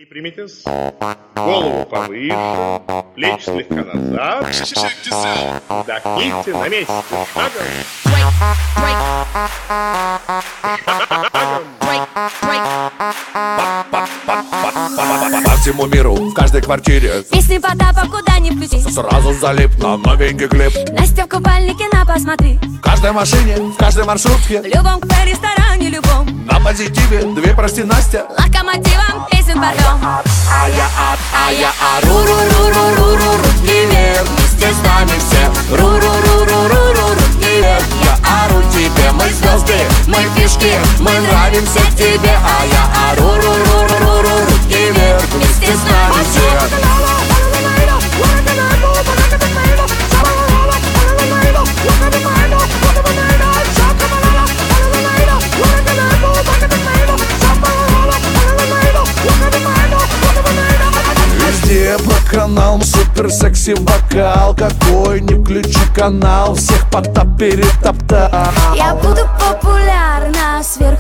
Выпрямитесь, голову повыше, плечи слегка назад. Вдохните на месте. Шагом. По всему миру, в каждой квартире Песни Потапа куда ни включи, сразу залип на новенький клип. Настя в купальнике на посмотри. В каждой машине, в каждой маршрутке, В любом ресторане, любом на позитиве, две прости, Настя. локомотивом песен порвем. А я ру-ру-ру-ру-ру-ру, руки вверх, вместе с нами все. Ру-ру-ру-ру-ру-ру, руки вверх. Я ору тебе, мы звезды, мы фишки, мы нравимся тебе. А я ору, ру-ру-ру-ру-ру, руки вверх, вместе с нами все. Везде по каналам супер секси вокал. Какой не включи канал, всех Потап перетоптал. Я буду популярна, сверх